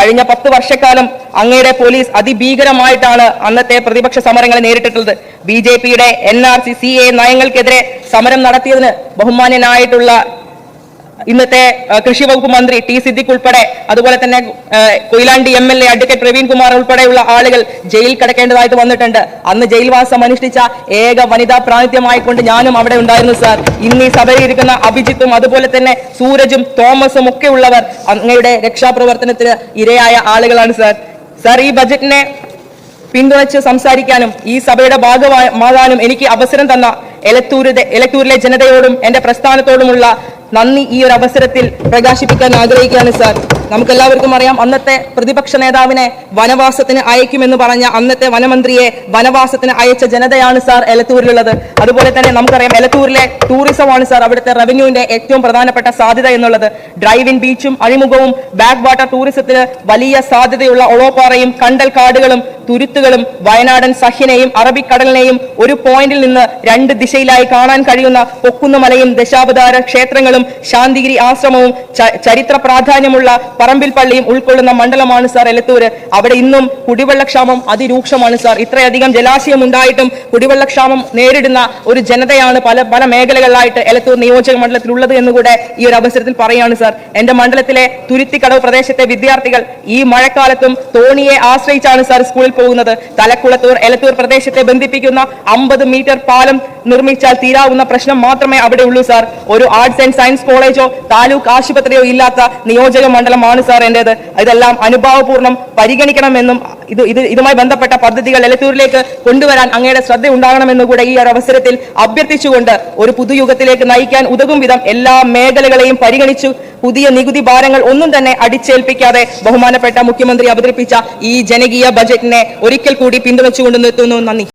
കഴിഞ്ഞ 10 വർഷക്കാലം അങ്ങയുടെ പോലീസ് അതിഭീകരമായിട്ടാണ് അന്നത്തെ പ്രതിപക്ഷ സമരങ്ങളെ നേരിട്ടിട്ടുള്ളത്. BJPയുടെ NRC CA നയങ്ങൾക്കെതിരെ സമരം നടത്തിയതിന് ബഹുമാന്യനായിട്ടുള്ള ഇന്നത്തെ കൃഷി വകുപ്പ് മന്ത്രി T സിദ്ദിഖ് ഉൾപ്പെടെ, അതുപോലെ തന്നെ കൊയിലാണ്ടി MLA അഡ്വക്കേറ്റ് പ്രവീൺ കുമാർ ഉൾപ്പെടെയുള്ള ആളുകൾ ജയിൽ കിടക്കേണ്ടതായിട്ട് വന്നിട്ടുണ്ട്. അന്ന് ജയിൽവാസം അനുഷ്ഠിച്ച ഏക വനിതാ പ്രാതിനിധ്യമായിക്കൊണ്ട് ഞാനും അവിടെ ഉണ്ടായിരുന്നു സാർ. ഇന്ന് ഈ സഭയിൽ ഇരിക്കുന്ന അഭിജിത്തും അതുപോലെ തന്നെ സൂരജും തോമസും ഒക്കെ ഉള്ളവർ അങ്ങയുടെ രക്ഷാപ്രവർത്തനത്തിന് ഇരയായ ആളുകളാണ് സാർ. സാർ, ഈ ബജറ്റിനെ പിന്തുണച്ച് സംസാരിക്കാനും ഈ സഭയുടെ ഭാഗമാകാനും എനിക്ക് അവസരം തന്ന എലത്തൂരിലെ ജനതയോടും എന്റെ പ്രസ്ഥാനത്തോടുമുള്ള നന്ദി ഈ ഒരു അവസരത്തിൽ പ്രകാശിപ്പിക്കാൻ ആഗ്രഹിക്കുകയാണ് സാർ. നമുക്കെല്ലാവർക്കും അറിയാം, അന്നത്തെ പ്രതിപക്ഷ നേതാവിനെ വനവാസത്തിന് അയക്കുമെന്ന് പറഞ്ഞ അന്നത്തെ വനമന്ത്രിയെ വനവാസത്തിന് അയച്ച ജനതയാണ് സാർ എലത്തൂരിലുള്ളത്. അതുപോലെ തന്നെ നമുക്കറിയാം, എലത്തൂരിലെ ടൂറിസമാണ് സാർ അവിടുത്തെ റവന്യൂവിന്റെ ഏറ്റവും പ്രധാനപ്പെട്ട സാധ്യത എന്നുള്ളത്. ഡ്രൈവ് ഇൻ ബീച്ചും അഴിമുഖവും ബാക്ക് വാട്ടർ ടൂറിസത്തിന് വലിയ സാധ്യതയുള്ള ഒളോപ്പാറയും കണ്ടൽ കാടുകളും തുരുത്തുകളും വയനാടൻ സഹ്യനെയും അറബിക്കടലിനെയും ഒരു പോയിന്റിൽ നിന്ന് 2 ദിശയിലായി കാണാൻ കഴിയുന്ന പൊക്കുന്നുമലയും ദശാവതാര ക്ഷേത്രങ്ങളും ശാന്തിഗിരി ആശ്രമവും ചരിത്ര പ്രാധാന്യമുള്ള പറമ്പിൽ പള്ളിയും ഉൾക്കൊള്ളുന്ന മണ്ഡലമാണ് സാർ എലത്തൂര്. അവിടെ ഇന്നും കുടിവെള്ളക്ഷാമം അതിരൂക്ഷമാണ് സാർ. ഇത്രയധികം ജലാശയം ഉണ്ടായിട്ടും കുടിവെള്ളക്ഷാമം നേരിടുന്ന ഒരു ജനതയാണ് പല മേഖലകളിലായിട്ട് എലത്തൂർ നിയോജക മണ്ഡലത്തിലുള്ളത് എന്നുകൂടെ ഈ ഒരു അവസരത്തിൽ പറയുകയാണ് സാർ. എന്റെ മണ്ഡലത്തിലെ തുരുത്തിക്കടവ് പ്രദേശത്തെ വിദ്യാർത്ഥികൾ ഈ മഴക്കാലത്തും തോണിയെ ആശ്രയിച്ചാണ് സാർ സ്കൂളിൽ പോകുന്നത്. തലക്കുളത്തൂർ എലത്തൂർ പ്രദേശത്തെ ബന്ധിപ്പിക്കുന്ന 50 മീറ്റർ പാലം നിർമ്മിച്ചാൽ തീരാവുന്ന പ്രശ്നം മാത്രമേ അവിടെ ഉള്ളൂ സാർ. ഒരു ആർട്സ് ആൻഡ് സയൻസ് കോളേജോ താലൂക്ക് ആശുപത്രിയോ ഇല്ലാത്ത നിയോജക മണ്ഡലമാണ് സാർ എന്റേത്. ഇതെല്ലാം അനുഭാവപൂർണ്ണം പരിഗണിക്കണമെന്നും ഇതുമായി ബന്ധപ്പെട്ട പദ്ധതികൾ എലത്തൂരിലേക്ക് കൊണ്ടുവരാൻ അങ്ങയുടെ ശ്രദ്ധ ഉണ്ടാകണമെന്ന് കൂടെ ഈ ഒരു അവസരത്തിൽ അഭ്യർത്ഥിച്ചുകൊണ്ട് ഒരു പുതുയുഗത്തിലേക്ക് നയിക്കാൻ ഉതകും വിധം എല്ലാ മേഖലകളെയും പരിഗണിച്ചു പുതിയ നികുതി ഭാരങ്ങൾ ഒന്നും തന്നെ അടിച്ചേൽപ്പിക്കാതെ ബഹുമാനപ്പെട്ട മുഖ്യമന്ത്രി അവതരിപ്പിച്ച ഈ ജനകീയ ബജറ്റിനെ ഒരിക്കൽ കൂടി പിന്തുണച്ചുകൊണ്ട് നിർത്തുന്നു. നന്ദി.